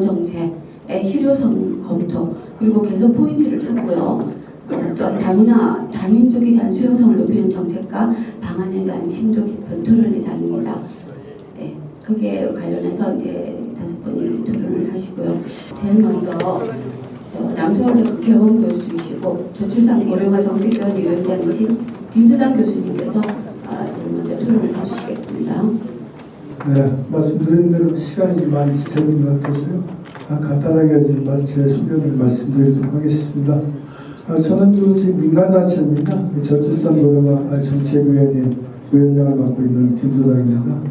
정책의 실효성 검토 그리고 개선 포인트를 두고요. 또한 다민족에 대한 수용성을 높이는 정책과 방안에 대한 심도 깊은 토론의 장입니다. 네, 그게 관련해서 이제 5분이 토론을 하시고요. 제일 먼저 남서울대 국회의원 교수이시고 저출산 고령화 정책위원회위원장이신 김수장 교수님께서 제일 먼저 토론을 해주시겠습니다. 네, 말씀드린 대로 시간이 많이 지체된 것 같아서요. 간단하게 하지만 제 소견을 말씀드리도록 하겠습니다. 저는 지금 민간단체입니다. 저출산 고령화 정책위원회 위원장을 맡고 있는 김소장입니다.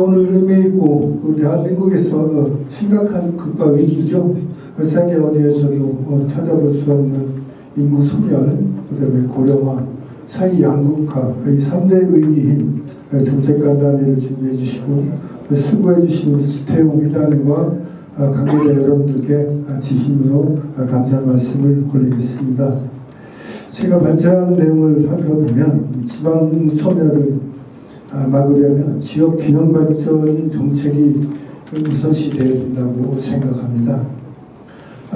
오늘 의미 있고 대한민국에서 심각한 국가 위기죠. 세계 어디에서도 찾아볼 수 없는 인구 소멸, 그다음에 고령화, 사회 양극화, 이 3대 위기인 정책간담회를 준비해 주시고 수고해 주신 지태용 회장님과 관계자 여러분들께 진심으로 감사 말씀을 올리겠습니다. 제가 발제한 내용을 살펴보면 지방 소멸을 막으려면 지역 균형 발전 정책이 우선시 되어야 된다고 생각합니다.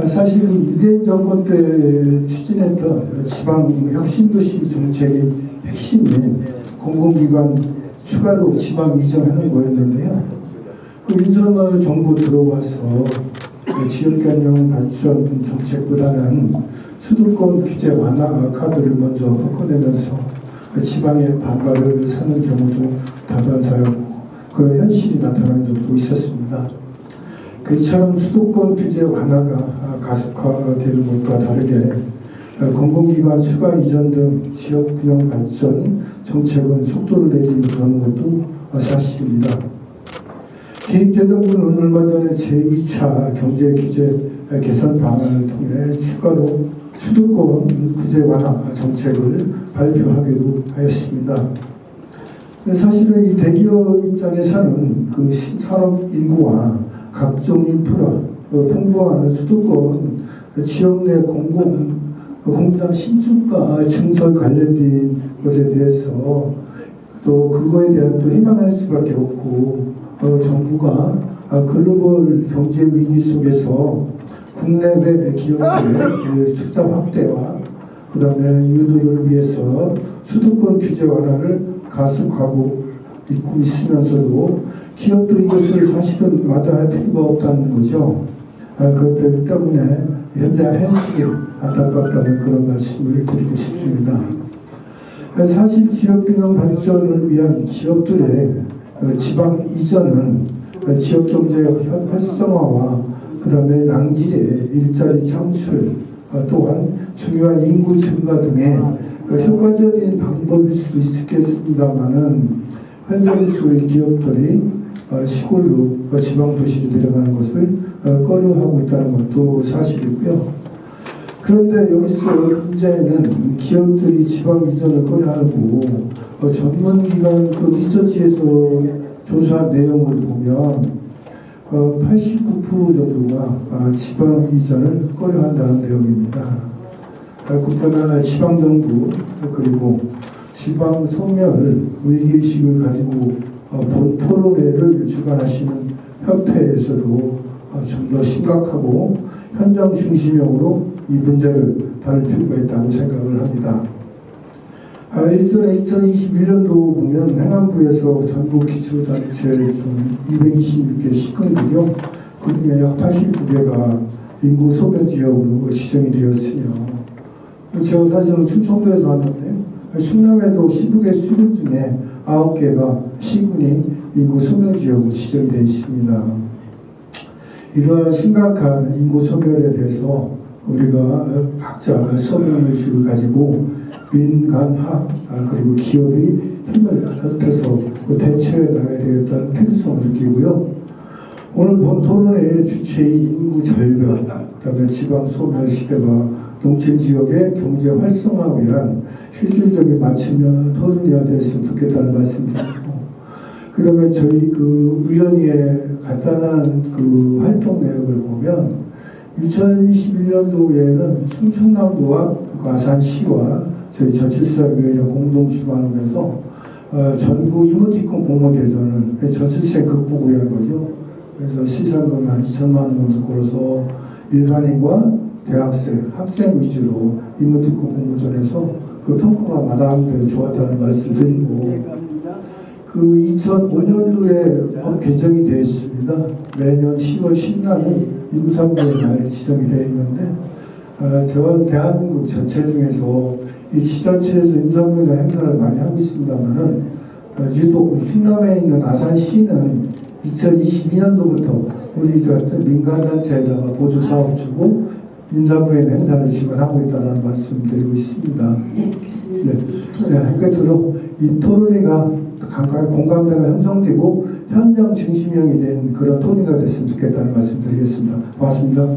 사실은 문재인 정권 때 추진했던 지방 혁신도시 정책의 핵심인 공공기관 추가로 지방 이전하는 거였는데요. 윤석열 정부 들어와서 지역균형 발전 정책보다는 수도권 규제 완화 카드를 먼저 꺼내면서 지방의 반발을 사는 경우도 다반사였고 그런 현실이 나타난 적도 있었습니다. 이처럼 수도권 규제 완화가 가속화되는 것과 다르게 공공기관 추가 이전 등 지역균형 발전 정책은 속도를 내지 못하는 것도 사실입니다. 기획재정부는 얼마 전에 제2차 경제규제 개선 방안을 통해 추가로 수도권 규제 완화 정책을 발표하기도 하였습니다. 사실은 이 대기업 입장에서는 그 산업 인구와 각종 인프라, 풍부한 수도권 지역 내 공장 신축과 증설 관련된 것에 대해서 또 그거에 대한 또 희망할 수밖에 없고 정부가 글로벌 경제 위기 속에서 국내 내 기업들의 투자 확대와 그 다음에 유도를 위해서 수도권 규제 완화를 가속하고 있으면서도 기업도 이것을 사실은 마다할 필요가 없다는 거죠. 그렇기 때문에 현재 현실이 안타깝다는 그런 말씀을 드리고 싶습니다. 사실 지역균형 발전을 위한 기업들의 지방 이전은 지역경제 활성화와 그 다음에 양질의 일자리 창출 또한 중요한 인구 증가 등의 효과적인 방법일 수도 있겠습니다만은 현존수의 기업들이 시골로 지방도시로 내려가는 것을 꺼려하고 있다는 것도 사실이고요. 그런데 여기서 문제는 기업들이 지방 이전을 꺼려하고 전문기관 그 리서치에서 조사한 내용을 보면 89% 정도가 지방 이전을 꺼려한다는 내용입니다. 국가나 지방정부 그리고 지방 소멸 위기의식을 가지고 본 토론회를 주관하시는 협회에서도 좀 더 심각하고 현장 중심형으로 이 문제를 다룰 필요가 있다고 생각을 합니다. 일전에 2021년도 보면 행안부에서 전국 기초단체 226개 시군이요. 그 중에 약 89개가 인구 소멸 지역으로 지정이 되었으며 제가 사실은 충청도에서 왔는데 충남에도 15개 시군 중에 9개가 시군이 인구 소멸 지역으로 지정이 되어 있습니다. 이러한 심각한 인구 소멸에 대해서 우리가 각자 소멸의식을 가지고 민간하 그리고 기업이 힘을 합해서 대처해 나가야 되겠다는 필요성을 느끼고요. 오늘 본 토론회의 주체인 인구 절벽, 그다음에 지방 소멸 시대와 농촌 지역의 경제 활성화를 위한 실질적인 맞춤형 토론회가 됐으면 좋겠다는 말씀드리고, 그다음에 저희 그 위원회의 간단한 그 활동 내역을 보면 2021년도에는 충청남도와 아산시와 저희 저출산위원회 공동 주관하면서 전국 이모티콘 공모대전을 저출생 극복을 위한 거죠. 그래서 시상금 한 2천만 원 정도 걸어서 일반인과 대학생, 학생 위주로 인문특권 공모전에서 그 평가가 마다하는데 좋았다는 말씀 드리고, 그 2005년도에 법 개정이 되어 있습니다. 매년 10월 10날은 임산부의 날 지정이 되어 있는데, 전 대한민국 전체 중에서 이 지자체에서 임산부의 행사를 많이 하고 있습니다만은, 유독 충남에 있는 아산시는 2022년도부터 우리 같은 민간단체에다가 보조사업 주고 임산부의 행사를 지원하고 있다는 말씀 드리고 있습니다. 네, 교수님. 끝으로 이 토론회가 각각 공감대가 형성되고 현장 중심형이 된 그런 토론회가 됐으면 좋겠다는 말씀 드리겠습니다. 고맙습니다.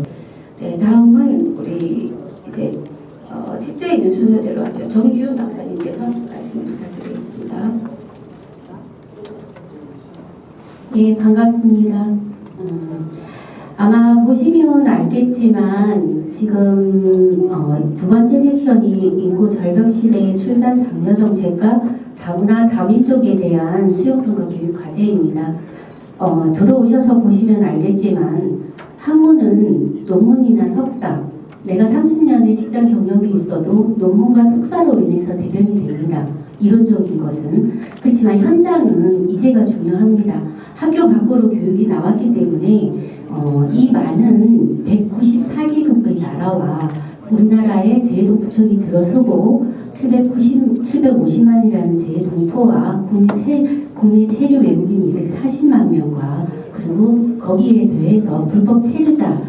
네, 다음은 우리 이제 책자에 있는 순서대로 하죠. 정지훈 박사님께서 말씀 부탁드리겠습니다. 예, 반갑습니다. 아마 보시면 알겠지만 지금 두 번째 섹션이 인구 절벽 시대의 출산 장려 정책과 다문화 다민족에 대한 수용성과 교육 과제입니다. 들어오셔서 보시면 알겠지만 학문은 논문이나 석사, 내가 30년의 직장 경력이 있어도 논문과 석사로 인해서 대변이 됩니다. 이론적인 것은. 그렇지만 현장은 이제가 중요합니다. 학교 밖으로 교육이 나왔기 때문에 이 많은 194개국의 나라와 우리나라의 재해동포청이 들어서고 750만이라는 재해동포와 국내 체류 외국인 240만 명과 그리고 거기에 대해서 불법 체류자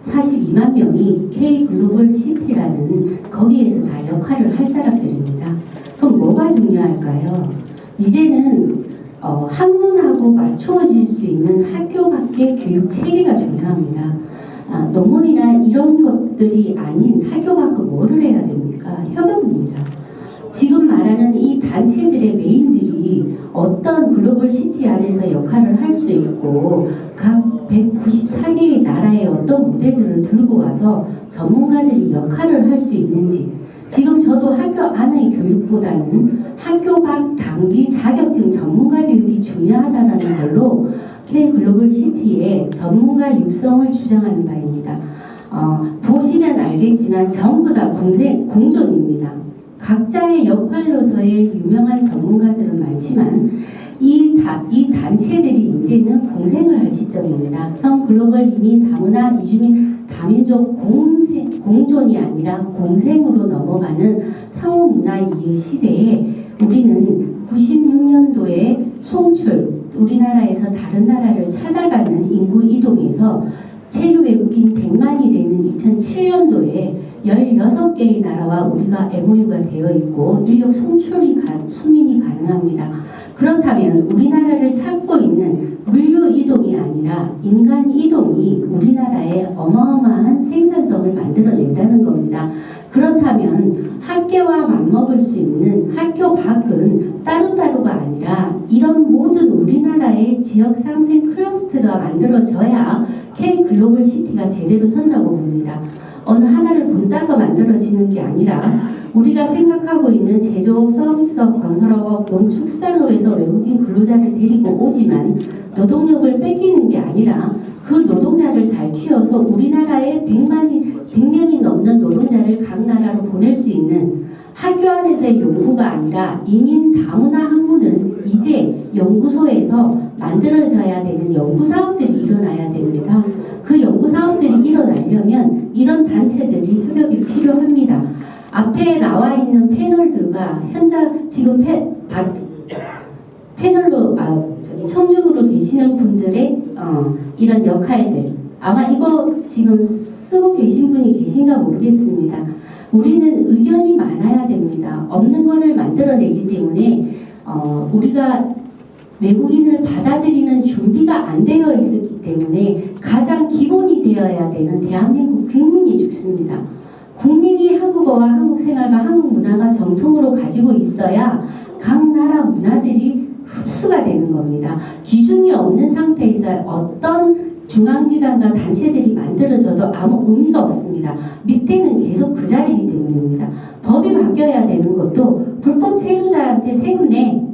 42만 명이 K-글로벌 시티라는 거기에서 다 역할을 할 사람들입니다. 그럼 뭐가 중요할까요? 이제는 학문하고 맞추어질 수 있는 학교 밖의 교육 체계가 중요합니다. 논문이나 이런 것들이 아닌 학교 밖은 뭐를 해야 됩니까? 협업입니다. 지금 말하는 이 단체들의 메인들이 어떤 글로벌 시티 안에서 역할을 할 수 있고 각 194개의 나라의 어떤 무대들을 들고 와서 전문가들이 역할을 할 수 있는지, 지금 저도 학교 안의 교육보다는 학교 밖 단기 자격증 전문가 교육이 중요하다는 걸로 K-글로벌 시티의 전문가 육성을 주장하는 바입니다. 보시면 알겠지만 전부 다 공존입니다. 각자의 역할로서의 유명한 전문가들은 많지만 이 단체들이 이제는 공생을 할 시점입니다. 현 글로벌 이민, 다문화, 이주민, 다민족 공존이 아니라 공생으로 넘어가는 상호문화 이해 시대에 우리는 96년도에 송출, 우리나라에서 다른 나라를 찾아가는 인구 이동에서 체류 외국인 100만이 되는 2007년도에 16개의 나라와 우리가 MOU가 되어 있고 인력 수민이 가능합니다. 그렇다면 우리나라를 찾고 있는 물류 이동이 아니라 인간 이동이 우리나라에 어마어마한 생산성을 만들어낸다는 겁니다. 그렇다면 학교와 맞먹을 수 있는 학교 밖은 따로따로가 아니라 이런 모든 우리나라의 지역 상생 클러스터가 만들어져야 K-글로벌 시티가 제대로 선다고 봅니다. 어느 하나를 본따서 만들어지는 게 아니라 우리가 생각하고 있는 제조업, 서비스업, 건설업, 농축산업에서 외국인 근로자를 데리고 오지만 노동력을 뺏기는 게 아니라 그 노동자를 잘 키워서 우리나라에 100명이 넘는 노동자를 각 나라로 보낼 수 있는 학교 안에서의 연구가 아니라 이민 다문화 학문은 이제 연구소에서 만들어져야 되는 연구사업들이 일어나야 됩니다. 그 연구사업들이 일어나려면 이런 단체들이 협업이 필요합니다. 앞에 나와 있는 패널들과 현장 지금 패널로 청중으로 계시는 분들의 이런 역할들, 아마 이거 지금 쓰고 계신 분이 계신가 모르겠습니다. 우리는 의견이 많아야 됩니다. 없는 거를 만들어내기 때문에 우리가 외국인을 받아들이는 준비가 안 되어 있었기 때문에 가장 기본이 되어야 되는 대한민국 국민이 죽습니다. 국민이 한국어와 한국 생활과 한국 문화가 정통으로 가지고 있어야 각 나라 문화들이 흡수가 되는 겁니다. 기준이 없는 상태에서 어떤 중앙기관과 단체들이 만들어져도 아무 의미가 없습니다. 밑에는 계속 그 자리이기 때문입니다. 법이 바뀌어야 되는 것도 불법 체류자한테 세금 내,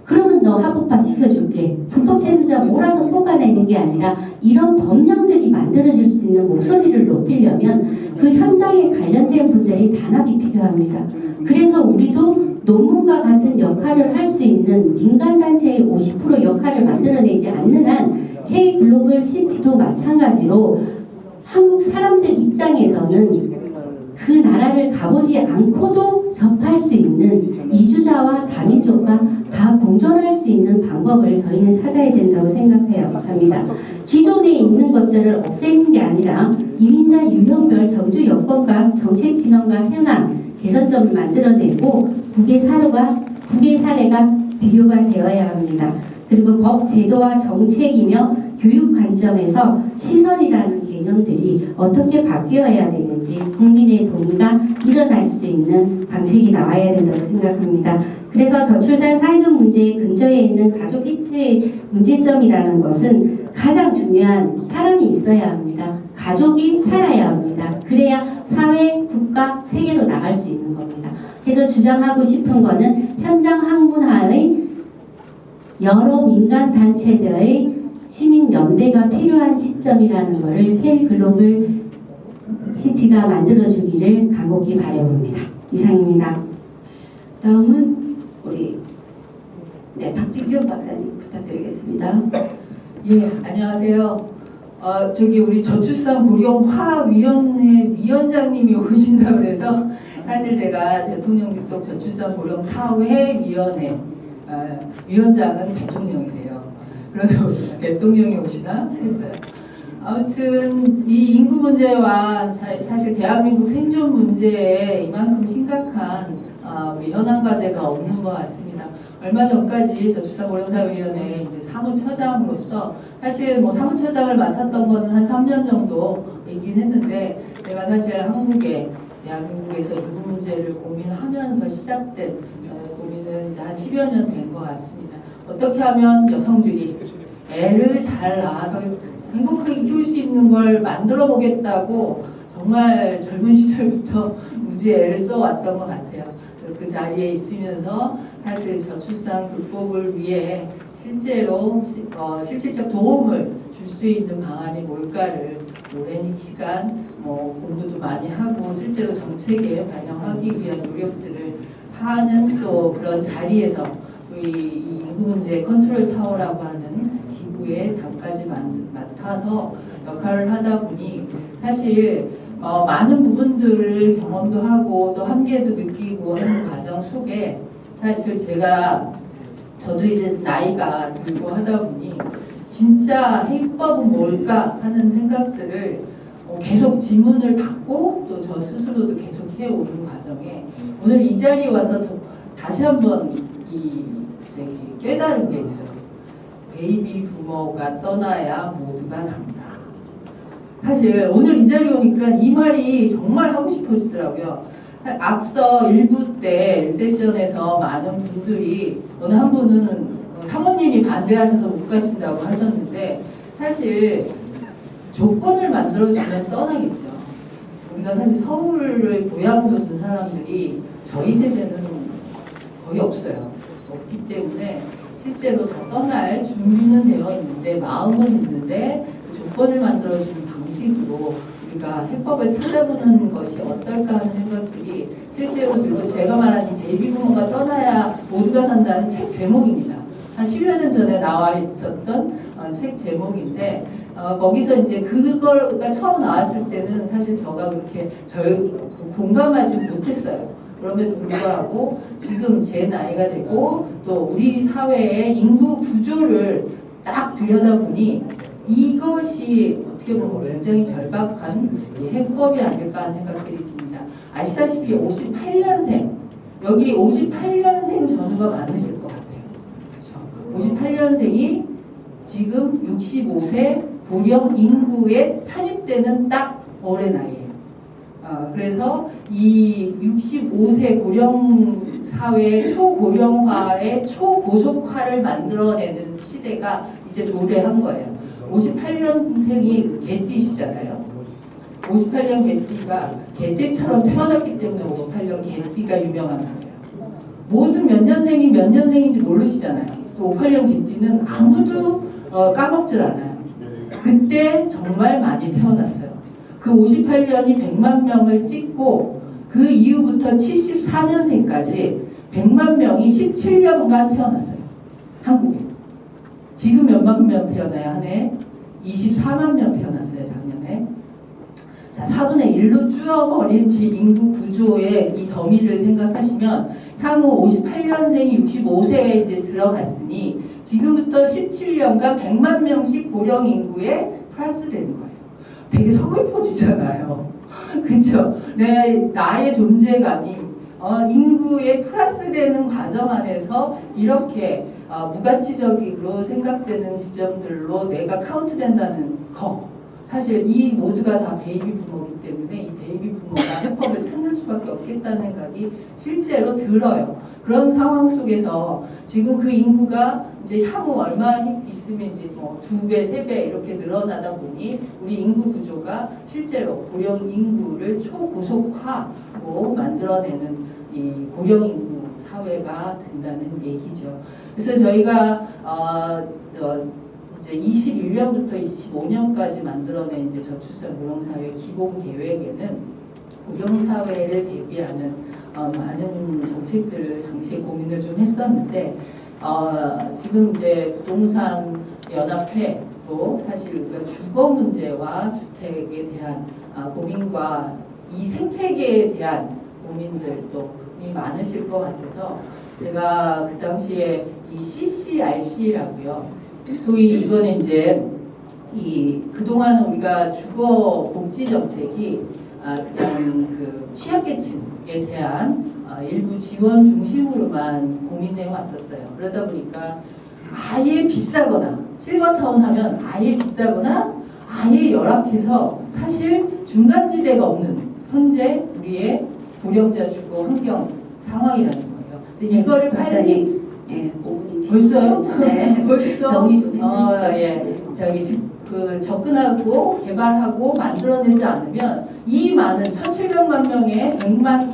그러면 너 합법화 시켜줄게. 불법 체류자 몰아서 뽑아내는 게 아니라 이런 법령들이 만들어질 수 있는 목소리를 높이려면 그 현장에 관련된 분들이 단합이 필요합니다. 그래서 우리도 논문과 같은 역할을 할 수 있는 민간단체의 50% 역할을 만들어내지 않는 한 K글로벌 시티도 마찬가지로 한국 사람들 입장에서는 그 나라를 가보지 않고도 접할 수 있는 이주자와 다민족과 다 공존할 수 있는 방법을 저희는 찾아야 된다고 생각해요. 합니다. 기존에 있는 것들을 없애는 게 아니라 이민자 유형별 정주 여건과 정책 진영과 현황 개선점을 만들어내고 국외 사례가 비교가 되어야 합니다. 그리고 법 제도와 정책이며 교육 관점에서 시설이라는 개념들이 어떻게 바뀌어야 되는지 국민의 동의가 일어날 수 있는 방식이 나와야 된다고 생각합니다. 그래서 저출산 사회적 문제의 근저에 있는 가족 일체의 문제점이라는 것은 가장 중요한 사람이 있어야 합니다. 가족이 살아야 합니다. 그래야 사회, 국가, 세계로 나갈 수 있는 겁니다. 그래서 주장하고 싶은 거는 현장 학문화의 여러 민간 단체들의 시민 연대가 필요한 시점이라는 것을 K글로벌 시티가 만들어주기를 간곡히 바라봅니다. 이상입니다. 다음은 우리 박진경 박사님 부탁드리겠습니다. 예, 안녕하세요. 저기 우리 저출산 고령화위원회 위원장님이 오신다고 그래서 사실 제가 대통령 직속 저출산 고령 사회위원회 위원장은 대통령이세요. 그래도 대통령이 오시나 했어요. 아무튼 이 인구 문제와 사실 대한민국 생존 문제에 이만큼 심각한 우리 현안 과제가 없는 것 같습니다. 얼마 전까지 저출산고령사회위원회 이제 사무처장으로서 사실 뭐 사무처장을 맡았던 거는 한 3년 정도이긴 했는데 제가 사실 한국에 대한민국에서 인구 문제를 고민하면서 시작된 고민은 이제 한 10여 년 된 것 같습니다. 어떻게 하면 여성들이 애를 잘 낳아서 행복하게 키울 수 있는 걸 만들어 보겠다고 정말 젊은 시절부터 무지 애를 써왔던 것 같아요. 그래서 그 자리에 있으면서 사실 저출산 극복을 위해 실제로 실질적 도움을 줄 수 있는 방안이 뭘까를 오랜 시간 공부도 많이 하고 실제로 정책에 반영하기 위한 노력들을 하는 또 그런 자리에서 이 인구 문제 컨트롤 타워라고 하는 기구에 잠까지 맡아서 역할을 하다 보니 사실 많은 부분들을 경험도 하고 또 한계도 느끼고 하는 과정 속에 사실 저도 이제 나이가 들고 하다 보니 진짜 해법은 뭘까 하는 생각들을 계속 질문을 받고 또 저 스스로도 계속 해오는 과정에 오늘 이 자리에 와서 다시 한번 깨달은 게 있어요. 베이비 부모가 떠나야 모두가 산다. 사실 오늘 이 자리에 오니까 이 말이 정말 하고 싶어지더라고요. 앞서 1부 때 세션에서 많은 분들이 어느 한 분은 사모님이 반대하셔서 못 가신다고 하셨는데 사실 조건을 만들어주면 떠나겠죠. 우리가 사실 서울을 고향으로 둔 사람들이 저희 세대는 거의 없어요. 없기 때문에 실제로 다 떠날 준비는 되어 있는데 마음은 있는데 그 조건을 만들어주는 방식으로 우리가 해법을 찾아보는 것이 어떨까 하는 생각들이 실제로 들고 제가 말한 이 베이비 부모가 떠나야 모두가 산다는 책 제목입니다. 한 10여 년 전에 나와 있었던 책 제목인데 거기서 이제 그거가 처음 나왔을 때는 사실 저가 그렇게 공감하지 못했어요. 그럼에도 불구하고 지금 제 나이가 되고 또 우리 사회의 인구 구조를 딱 들여다보니 이것이 어떻게 보면 굉장히 절박한 해법이 아닐까 하는 생각들이 듭니다. 아시다시피 58년생 여기 58년생 전후가 많으실 것 같아요. 그렇죠? 58년생이 지금 65세 고령 인구에 편입되는 딱 올해 나이에요. 그래서 이 65세 고령 사회의 초고령화의 초고속화를 만들어내는 시대가 이제 도래한 거예요. 58년생이 개띠시잖아요. 58년 개띠가 개띠처럼 태어났기 때문에 58년 개띠가 유명한 거예요. 모든 몇 년생이 몇 년생인지 모르시잖아요. 또 58년 개띠는 아무도 까먹질 않아요. 그때 정말 많이 태어났어요. 그 58년이 100만 명을 찍고 그 이후부터 74년생까지 100만 명이 17년간 태어났어요. 한국에. 지금 몇만 명 태어나요? 한 해? 24만 명 태어났어요. 작년에. 자, 4분의 1로 줄어버린 인구 구조의 이 더미를 생각하시면 향후 58년생이 65세에 이제 들어갔으니 지금부터 17년간 100만 명씩 고령 인구에 플러스 되는 거예요. 되게 서글퍼지잖아요. 그렇죠? 나의 존재감이 인구에 플러스 되는 과정 안에서 이렇게 무가치적으로 생각되는 지점들로 내가 카운트된다는 거. 사실 이 모두가 다 베이비 부모이기 때문에 이 베이비 부모가 해법을 찾는 수밖에 없겠다는 생각이 실제로 들어요. 그런 상황 속에서 지금 그 인구가 이제 향후 얼마 있으면 이제 뭐 2배, 3배 이렇게 늘어나다 보니 우리 인구 구조가 실제로 고령 인구를 초고속화로 만들어내는 이 고령 인구 사회가 된다는 얘기죠. 그래서 저희가 이제 21년부터 25년까지 만들어낸 이제 저출산 고령사회 기본 계획에는 고령사회를 대비하는 많은 정책들을 당시에 고민을 좀 했었는데 지금 이제 부동산 연합회도 사실 우리가 주거 문제와 주택에 대한 고민과 이 생태계에 대한 고민들도 많으실 것 같아서 제가 그 당시에 이 CCRC라고요. 소위 이거는 이제 그동안 우리가 주거 복지 정책이 그냥 그 취약계층에 대한 일부 지원 중심으로만 고민해 왔었어요. 그러다 보니까 아예 비싸거나 실버타운 하면 아예 비싸거나 아예 열악해서 사실 중간지대가 없는 현재 우리의 고령자 주거 환경 상황이라는 거예요. 근데 이거를 빨리 네, 5분이 벌써요? 네. 벌써 정리 좀 해주시죠. 예. 접근하고 개발하고 만들어내지 않으면 이 많은 1,700만 명의 100만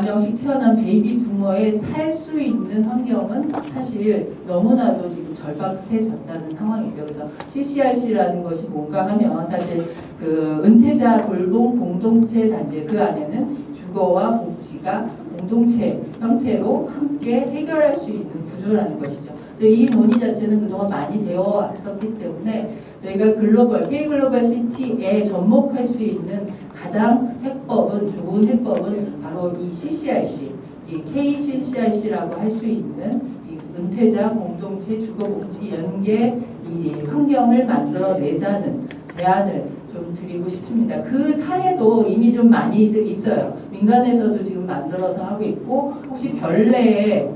명씩 태어난 베이비 부모의 살 수 있는 환경은 사실 너무나도 지금 절박해졌다는 상황이죠. 그래서 CCRC라는 것이 뭔가 하면 사실 그 은퇴자 돌봄 공동체 단지 그 안에는 주거와 복지가 공동체 형태로 함께 해결할 수 있는 구조라는 것이죠. 이 논의 자체는 그동안 많이 되어 왔었기 때문에 저희가 K글로벌 시티에 접목할 수 있는 가장 좋은 해법은 바로 이 CCRC, 이 KCCRC라고 할 수 있는 이 은퇴자 공동체 주거복지 연계 이 환경을 만들어내자는 제안을 좀 드리고 싶습니다. 그 사례도 이미 좀 많이 있어요. 민간에서도 지금 만들어서 하고 있고 혹시 별내에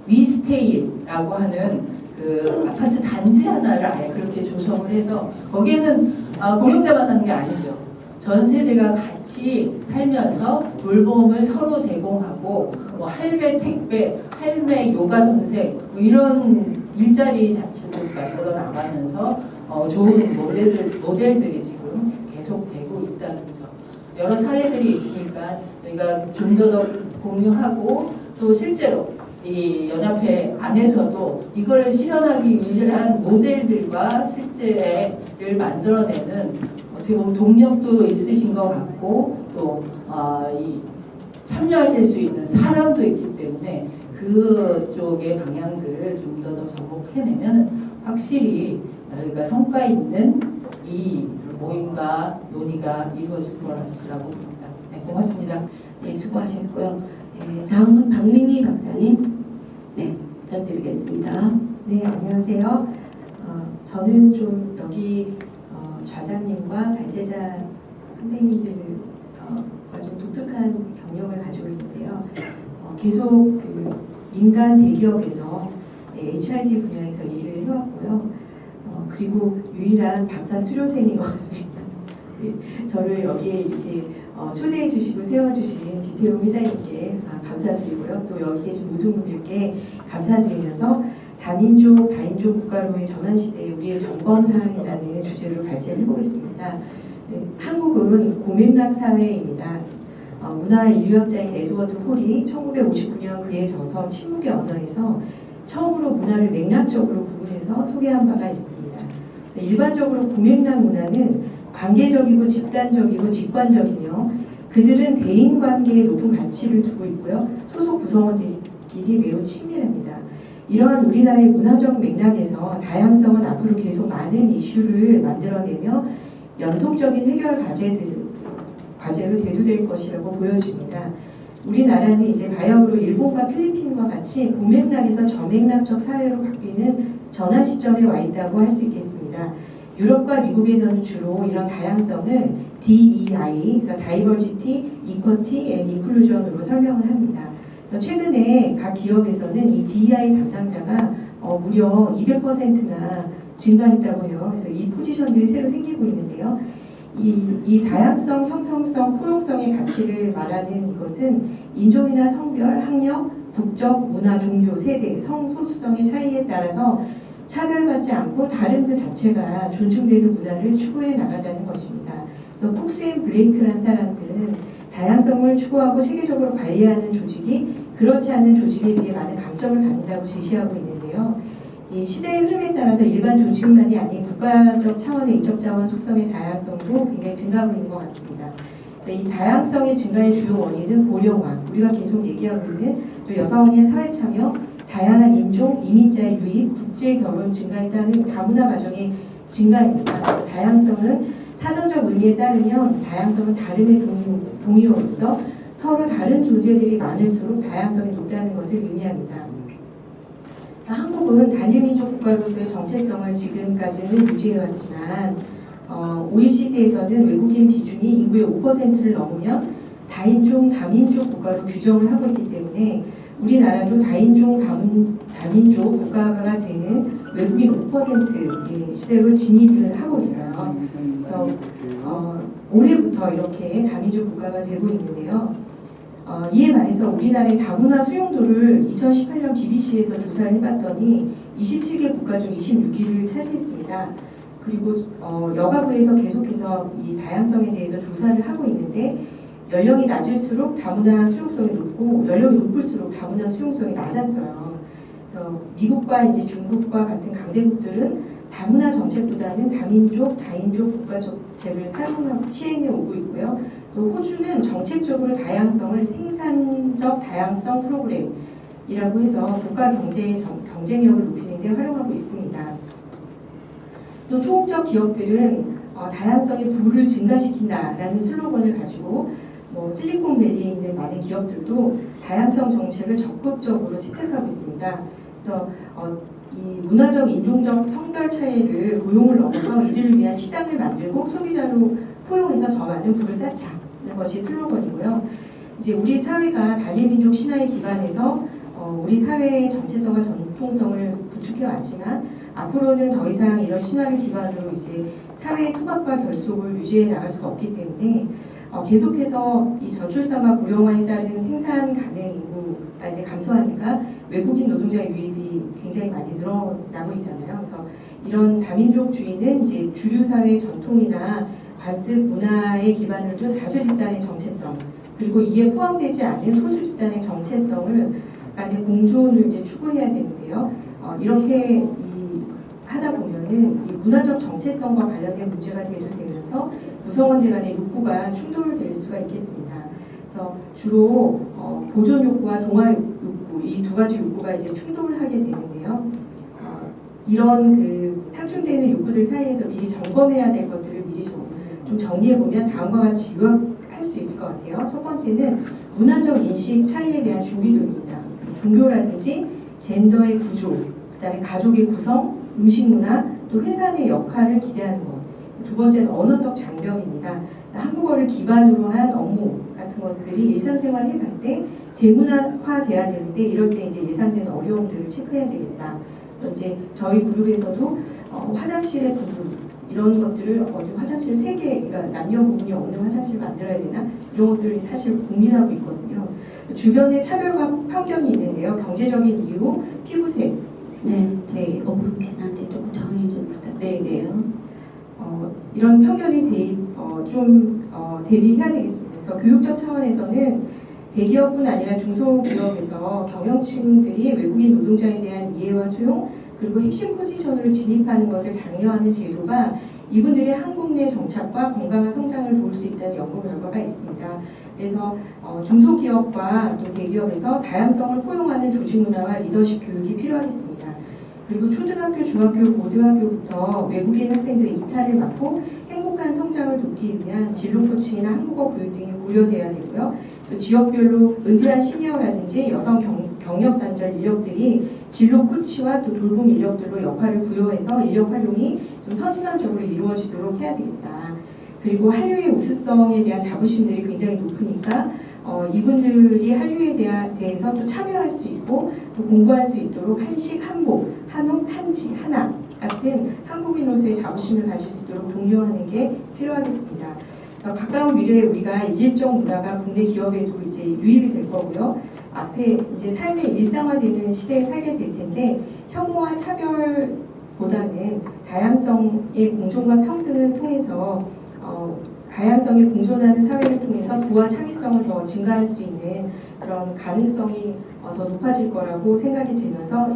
위스테이라고 하는 그 아파트 단지 하나를 아예 그렇게 조성을 해서 거기에는 고령자만 사는 게 아니죠. 전 세대가 같이 살면서 돌봄을 서로 제공하고 뭐 할배, 택배, 할매, 요가 선생 뭐 이런 일자리 자체도 만들어 나가면서 좋은 모델들이 지금 계속되고 있다는 점. 여러 사례들이 있으니까 저희가 좀 더 공유하고 또 실제로 이 연합회 안에서도 이거를 실현하기 위한 모델들과 실제를 만들어내는 어떻게 보면 동력도 있으신 것 같고 또 참여하실 수 있는 사람도 있기 때문에 그쪽의 방향들을 좀 더 접목해내면 확실히 저희가 성과 있는 이 모임과 논의가 이루어질 것이라고 봅니다. 네, 고맙습니다. 네, 수고하셨고요. 네, 다음은 박민희 박사님. 네, 부탁드리겠습니다. 네, 안녕하세요. 저는 좀 여기 좌장님과 발제자 선생님들과 좀 독특한 경력을 가지고 있는데요. 계속 그 민간 대기업에서 HRD 분야에서 일을 해왔고요. 그리고 유일한 박사 수료생인 것 같습니다. 저를 여기에 이렇게 초대해 주시고 세워주신 지태용 회장님께 감사드리고요. 또 여기 계신 모든 분들께 감사드리면서 다민족, 다인종 국가로의 전환시대에 우리의 점검사항이라는 주제로 발제를 해보겠습니다. 네, 한국은 고맥락 사회입니다. 문화 인류학자인 에드워드 홀이 1959년 그에 져서 침묵의 언어에서 처음으로 문화를 맥락적으로 구분해서 소개한 바가 있습니다. 일반적으로 고맥락 문화는 관계적이고 집단적이고 직관적이며 그들은 대인관계에 높은 가치를 두고 있고요. 소속 구성원들끼리 매우 친밀합니다. 이러한 우리나라의 문화적 맥락에서 다양성은 앞으로 계속 많은 이슈를 만들어내며 연속적인 해결 과제로 대두될 것이라고 보여집니다. 우리나라는 이제 바야흐로 일본과 필리핀과 같이 고맥락에서 저맥락적 사회로 바뀌는 전환 시점에 와 있다고 할 수 있겠습니다. 유럽과 미국에서는 주로 이런 다양성을 DEI, 그래서 Diversity, Equity and Inclusion으로 설명을 합니다. 최근에 각 기업에서는 이 DEI 담당자가 무려 200%나 증가했다고 해요. 그래서 이 포지션들이 새로 생기고 있는데요. 이 다양성, 형평성, 포용성의 가치를 말하는 이것은 인종이나 성별, 학력, 국적, 문화, 종교, 세대, 성소수성의 차이에 따라서 차별받지 않고 다른 그 자체가 존중되는 문화를 추구해 나가자는 것입니다. 그래서 콕스 앤 블레이크라는 사람들은 다양성을 추구하고 체계적으로 관리하는 조직이 그렇지 않은 조직에 비해 많은 강점을 갖는다고 제시하고 있는데요. 이 시대의 흐름에 따라서 일반 조직만이 아닌 국가적 차원의 인적자원 속성의 다양성도 굉장히 증가하고 있는 것 같습니다. 이 다양성의 증가의 주요 원인은 고령화, 우리가 계속 얘기하고 있는 또 여성의 사회 참여, 다양한 인종, 이민자의 유입, 국제 결혼 증가에 따른 다문화 가정의 증가입니다. 다양성은 사전적 의미에 따르면 다양성은 다름의 동의어로서 서로 다른 존재들이 많을수록 다양성이 높다는 것을 의미합니다. 한국은 단일민족 국가로서의 정체성을 지금까지는 유지해왔지만 OECD에서는 외국인 비중이 인구의 5%를 넘으면 다인종, 다민족 국가로 규정을 하고 있기 때문에 우리나라도 다인종, 다민족 국가가 되는 외국인 5%의 시대로 진입을 하고 있어요. 그래서 올해부터 이렇게 다민족 국가가 되고 있는데요. 이에 반해서 우리나라의 다문화 수용도를 2018년 BBC에서 조사를 해봤더니 27개 국가 중 26위를 차지했습니다. 그리고 여가부에서 계속해서 이 다양성에 대해서 조사를 하고 있는데 연령이 낮을수록 다문화 수용성이 높고 연령이 높을수록 다문화 수용성이 낮았어요. 그래서 미국과 이제 중국과 같은 강대국들은 다문화 정책보다는 다민족, 다인족 국가 정책을 시행해 오고 있고요. 또 호주는 정책적으로 다양성을 생산적 다양성 프로그램이라고 해서 국가 경제의 경쟁력을 높이는 데 활용하고 있습니다. 또 초국적 기업들은 다양성의 부를 증가시킨다라는 슬로건을 가지고 실리콘밸리에 있는 많은 기업들도 다양성 정책을 적극적으로 채택하고 있습니다. 그래서 이 문화적, 인종적, 성별 차이를 고용을 넘어서 이들을 위한 시장을 만들고 소비자로 포용해서 더 많은 부를 쌓자는 것이 슬로건이고요. 이제 우리 사회가 단일민족 신화에 기반해서 우리 사회의 정체성과 전통성을 구축해 왔지만 앞으로는 더 이상 이런 신화를 기반으로 이제 사회의 통합과 결속을 유지해 나갈 수가 없기 때문에 계속해서 이 저출산과 고령화에 따른 생산 가능 인구가 이제 감소하니까 외국인 노동자의 유입이 굉장히 많이 늘어나고 있잖아요. 그래서 이런 다민족주의는 이제 주류 사회의 전통이나 관습 문화에 기반을 둔 다수 집단의 정체성 그리고 이에 포함되지 않은 소수 집단의 정체성을 간의 공존을 이제 추구해야 되는데요. 이렇게 하다 보면은 이 문화적 정체성과 관련된 문제가 대두되면서 구성원들 간의 욕구가 충돌될 수가 있겠습니다. 그래서 주로 보존 욕구와 동화 욕구 이 두 가지 욕구가 이제 충돌을 하게 되는데요. 이런 그 상충되는 욕구들 사이에서 미리 점검해야 될 것들을 미리 좀 정리해 보면 다음과 같이 요약할 수 있을 것 같아요. 첫 번째는 문화적 인식 차이에 대한 준비도입니다. 종교라든지 젠더의 구조, 그다음에 가족의 구성, 음식 문화, 또 회사의 역할을 기대하는 것. 두 번째는 언어적 장벽입니다. 한국어를 기반으로 한 업무 같은 것들이 일상생활을 해갈 때 재문화화돼야 되는데 이럴 때 이제 예상되는 어려움들을 체크해야 되겠다. 또 이제 저희 그룹에서도 화장실의 구분 이런 것들을 화장실 3개, 그러니까 남녀 구분이 없는 화장실 만들어야 되나 이런 것들을 사실 고민하고 있거든요. 주변에 차별과 편견이 있는데요. 경제적인 이유, 피부색. 네. 5분 지났는데 조금 정리 좀 부탁드릴게요. 이런 편견이 좀 대비해야 되겠습니다. 그래서 교육적 차원에서는 대기업뿐 아니라 중소기업에서 경영층들이 외국인 노동자에 대한 이해와 수용 그리고 핵심 포지션으로 진입하는 것을 장려하는 제도가 이분들의 한국 내 정착과 건강한 성장을 도울 수 있다는 연구 결과가 있습니다. 그래서 중소기업과 또 대기업에서 다양성을 포용하는 조직 문화와 리더십 교육이 필요하겠습니다. 그리고 초등학교, 중학교, 고등학교부터 외국인 학생들의 이탈을 막고 행복한 성장을 돕기 위한 진로 코칭이나 한국어 교육 등이 고려돼야 되고요. 또 지역별로 은퇴한 시니어라든지 여성 경력 단절 인력들이 진로 코치와 또 돌봄 인력들로 역할을 부여해서 인력 활용이 좀 선순환적으로 이루어지도록 해야 되겠다. 그리고 한류의 우수성에 대한 자부심들이 굉장히 높으니까 이분들이 한류에 대해서 또 참여할 수 있고 또 공부할 수 있도록 한식, 한복, 한옥, 한지, 한학 같은 한국인으로서의 자부심을 가질 수 있도록 독려하는 게 필요하겠습니다. 가까운 미래에 우리가 이질적 문화가 국내 기업에도 이제 유입이 될 거고요. 앞에 이제 삶의 일상화되는 시대에 살게 될 텐데 혐오와 차별보다는 다양성의 공존과 평등을 통해서 다양성이 공존하는 사회를 통해서 부와 창의성을 더 증가할 수 있는 그런 가능성이 더 높아질 거라고 생각이 들면서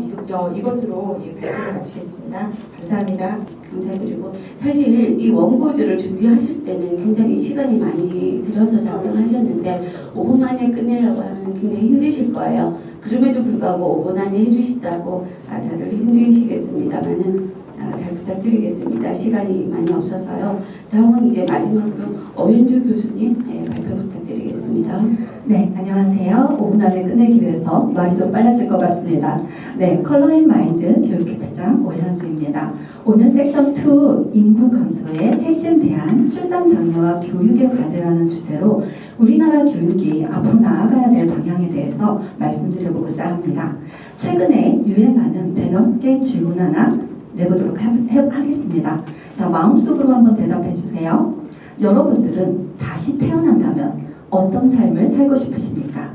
이것으로 발제를 마치겠습니다. 감사합니다. 감사드리고 사실 이 원고들을 준비하실 때는 굉장히 시간이 많이 들어서 작성하셨는데 5분 만에 끝내려고 하면 굉장히 힘드실 거예요. 그럼에도 불구하고 5분 안에 해주신다고 다들 힘드시겠습니다만은 잘 부탁드리겠습니다. 시간이 많이 없어서요. 다음은 이제 마지막으로 어윤주 교수님 발표 부탁드리겠습니다. 네, 안녕하세요. 5분 안에 끝내기 위해서 말이 좀 빨라질 것 같습니다. 네, 컬러 앤 마인드 교육회장 오현주입니다. 오늘 섹션 2 인구 감소의 핵심 대안 출산 장려와 교육의 과제라는 주제로 우리나라 교육이 앞으로 나아가야 될 방향에 대해서 말씀드려보고자 합니다. 최근에 유행하는 밸런스 게임 질문 하나 내보도록 하겠습니다. 자, 마음속으로 한번 대답해 주세요. 여러분들은 다시 태어난다면 어떤 삶을 살고 싶으십니까?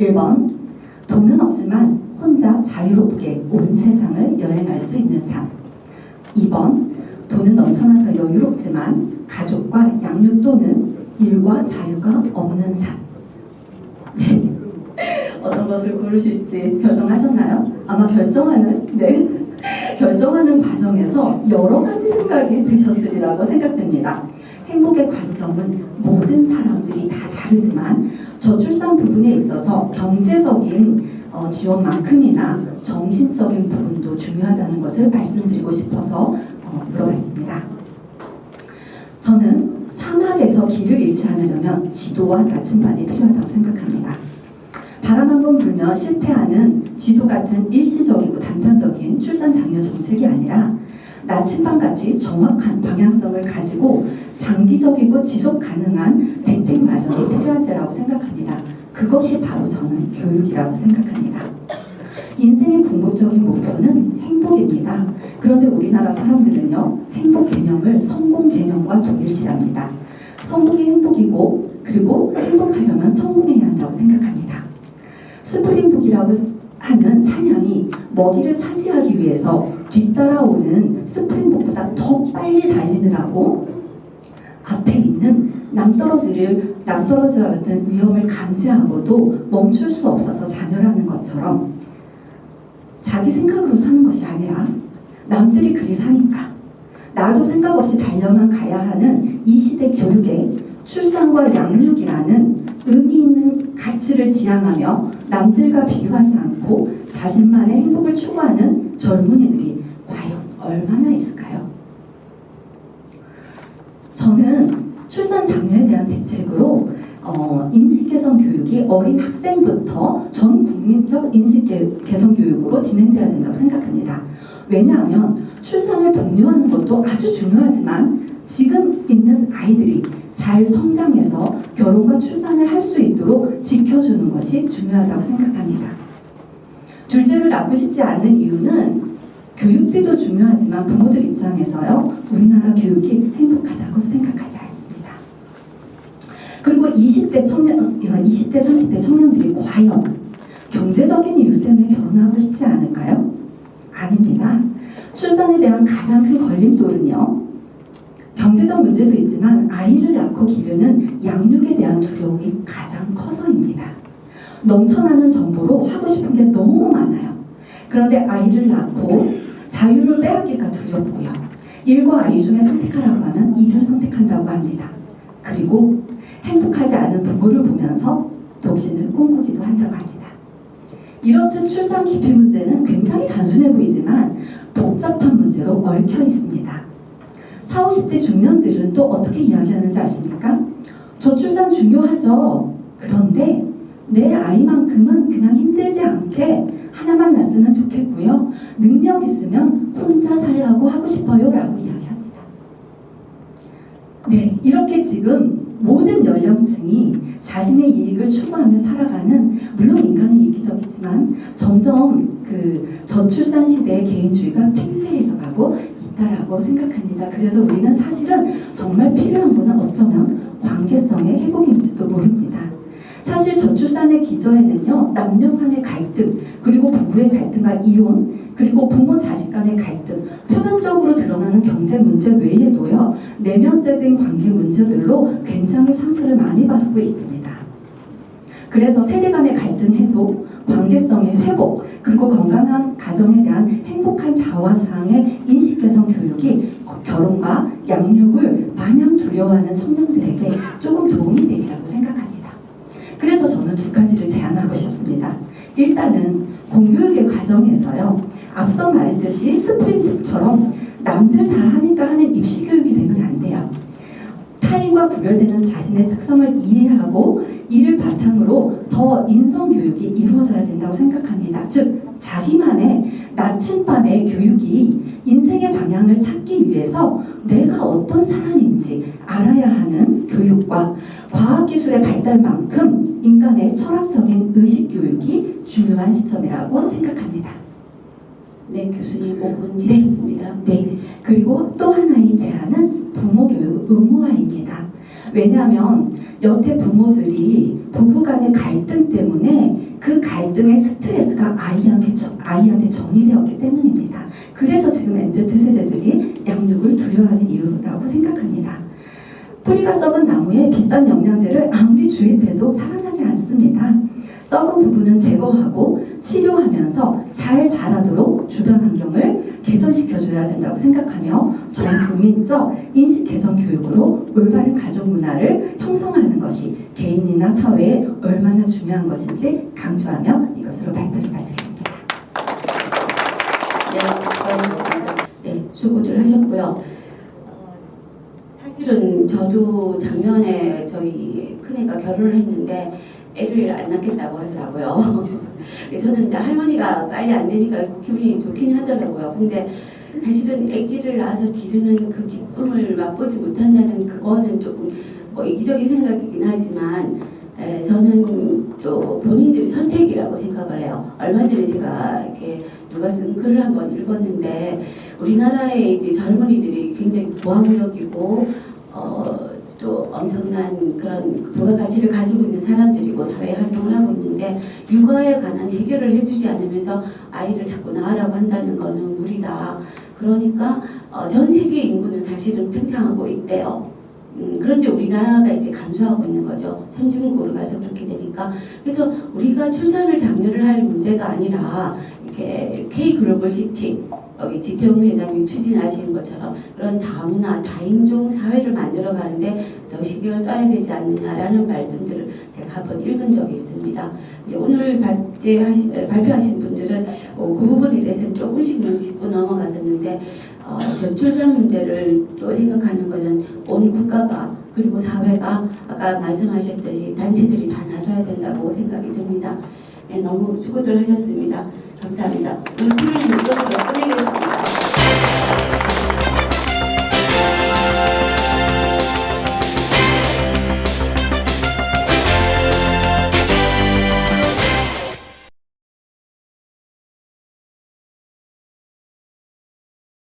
1번, 돈은 없지만 혼자 자유롭게 온 세상을 여행할 수 있는 삶. 2번, 돈은 넘쳐나서 여유롭지만 가족과 양육 또는 일과 자유가 없는 삶. 네. 어떤 것을 고르실지 결정하셨나요? 아마 결정하는 과정에서 여러 가지 생각이 드셨으리라고 생각됩니다. 행복의 관점은 모든 사람들이 다 다르지만 저출산 부분에 있어서 경제적인 지원만큼이나 정신적인 부분도 중요하다는 것을 말씀드리고 싶어서 물어봤습니다. 저는 사막에서 길을 잃지 않으려면 지도와 나침반이 필요하다고 생각합니다. 바람 한 번 불면 실패하는 지도 같은 일시적이고 단편적인 출산 장려 정책이 아니라 나침반같이 정확한 방향성을 가지고 장기적이고 지속 가능한 대책 마련이 필요한 때라고 생각합니다. 그것이 바로 저는 교육이라고 생각합니다. 인생의 궁극적인 목표는 행복입니다. 그런데 우리나라 사람들은요, 행복 개념을 성공 개념과 동일시합니다. 성공이 행복이고 그리고 행복하려면 성공해야 한다고 생각합니다. 스프링북이라고 하는 사냥이 먹이를 차지하기 위해서 뒤따라오는 스프링복보다 더 빨리 달리느라고 앞에 있는 낭떠러지와 같은 위험을 감지하고도 멈출 수 없어서 자멸하는 것처럼 자기 생각으로 사는 것이 아니라 남들이 그리 사니까 나도 생각 없이 달려만 가야 하는 이 시대 교육에 출산과 양육이라는 의미 있는 가치를 지향하며 남들과 비교하지 않고 자신만의 행복을 추구하는 젊은이들이 과연 얼마나 있을까요? 저는 출산 장려에 대한 대책으로 인식개선 교육이 어린 학생부터 전 국민적 인식개선 교육으로 진행돼야 된다고 생각합니다. 왜냐하면 출산을 독려하는 것도 아주 중요하지만 지금 있는 아이들이 잘 성장해서 결혼과 출산을 할 수 있도록 지켜주는 것이 중요하다고 생각합니다. 둘째를 낳고 싶지 않는 이유는 교육비도 중요하지만 부모들 입장에서요, 우리나라 교육이 행복하다고 생각하지 않습니다. 그리고 20대, 30대 청년들이 과연 경제적인 이유 때문에 결혼하고 싶지 않을까요? 아닙니다. 출산에 대한 가장 큰 걸림돌은요, 경제적 문제도 있지만 아이를 낳고 기르는 양육에 대한 두려움이 가장 커서입니다. 넘쳐나는 정보로 하고 싶은 게 너무 많아요. 그런데 아이를 낳고 자유를 빼앗길까 두렵고요. 일과 아이 중에 선택하라고 하면 이를 선택한다고 합니다. 그리고 행복하지 않은 부부를 보면서 독신을 꿈꾸기도 한다고 합니다. 이렇듯 출산 기피 문제는 굉장히 단순해 보이지만 복잡한 문제로 얽혀 있습니다. 40, 50대 중년들은 또 어떻게 이야기하는지 아십니까? 저출산 중요하죠. 그런데 내 아이만큼은 그냥 힘들지 않게 하나만 낳았으면 좋겠고요. 능력 있으면 혼자 살라고 하고 싶어요 라고 이야기합니다. 네, 이렇게 지금 모든 연령층이 자신의 이익을 추구하며 살아가는, 물론 인간은 이기적이지만 점점 그 저출산 시대의 개인주의가 팽배해져 가고 있다라고 생각합니다. 그래서 우리는 사실은 정말 필요한 거는 어쩌면 관계성의 회복인지도 모릅니다. 사실 저출산의 기저에는요, 남녀 간의 갈등, 그리고 부부의 갈등과 이혼, 그리고 부모 자식 간의 갈등, 표면적으로 드러나는 경제 문제 외에도요, 내면적인 관계 문제들로 굉장히 상처를 많이 받고 있습니다. 그래서 세대 간의 갈등 해소, 관계성의 회복, 그리고 건강한 가정에 대한 행복한 자화상의 인식 개선 교육이 결혼과 양육을 마냥 두려워하는 청년들에게 조금 도움이 되리라고 생각합니다. 그래서 저는 두 가지를 제안하고 싶습니다. 일단은 공교육의 과정에서요, 앞서 말했듯이 스프링북처럼 남들 다 하니까 하는 입시교육이 되면 안 돼요. 타인과 구별되는 자신의 특성을 이해하고 이를 바탕으로 더 인성교육이 이루어져야 된다고 생각합니다. 즉, 자기만의 나침반의 교육이 인생의 방향을 찾기 위해서 내가 어떤 사람인지 알아야 하는 교육과 과학기술의 발달만큼 인간의 철학적인 의식교육이 중요한 시점이라고 생각합니다. 네, 교수님 5분 지났습니다. 네. 그리고 또 하나의 제안은 부모교육 의무화입니다. 왜냐하면 여태 부모들이 부부간의 갈등 때문에 그 갈등의 스트레스가 아이한테 전이되었기 때문입니다. 그래서 지금 Z세대들이 양육을 두려워하는 이유라고 생각합니다. 뿌리가 썩은 나무에 비싼 영양제를 아무리 주입해도 살아나지 않습니다. 썩은 부분은 제거하고 치료하면서 잘 자라도록 주변 환경을 개선시켜줘야 된다고 생각하며 전 국민적 인식 개선 교육으로 올바른 가족 문화를 형성하는 것이 개인이나 사회에 얼마나 중요한 것인지 강조하며 이것으로 발표를 마치겠습니다. 네, 수고하셨습니다. 네, 수고들 하셨고요. 사실은 저도 작년에 저희 큰애가 결혼을 했는데 애를 안 낳겠다고 하더라고요. 저는 이제 할머니가 빨리 안 되니까 기분이 좋긴 하더라고요. 근데 사실은 아기를 낳아서 기르는 그 기쁨을 맛보지 못한다는 그거는 조금 뭐 이기적인 생각이긴 하지만 저는 또 본인들의 선택이라고 생각을 해요. 얼마 전에 제가 이렇게 누가 쓴 글을 한번 읽었는데 우리나라의 이제 젊은이들이 굉장히 고학력이고 또 엄청난 그런 부가가치를 가지고 있는 사람들이고 사회 활동을 하고 있는데 육아에 관한 해결을 해주지 않으면서 아이를 자꾸 낳으라고 한다는 거는 무리다. 그러니까 전 세계 인구는 사실은 팽창하고 있대요. 그런데 우리나라가 이제 감소하고 있는 거죠. 선진국으로 가서 그렇게 되니까. 그래서 우리가 출산을 장려를 할 문제가 아니라 이렇게 K 글로벌 시티 여기 지태용 회장이 추진하시는 것처럼 그런 다문화, 다인종 사회를 만들어 가는데 더 신경을 써야 되지 않느냐라는 말씀들을 제가 한번 읽은 적이 있습니다. 오늘 발표하신 분들은 그 부분에 대해서는 조금씩은 짚고 넘어갔었는데 저출산 문제를 또 생각하는 것은 온 국가가 그리고 사회가 아까 말씀하셨듯이 단체들이 다 나서야 된다고 생각이 듭니다. 네, 너무 수고들 하셨습니다. 감사합니다. 오늘 프로그램 이것으로 끝내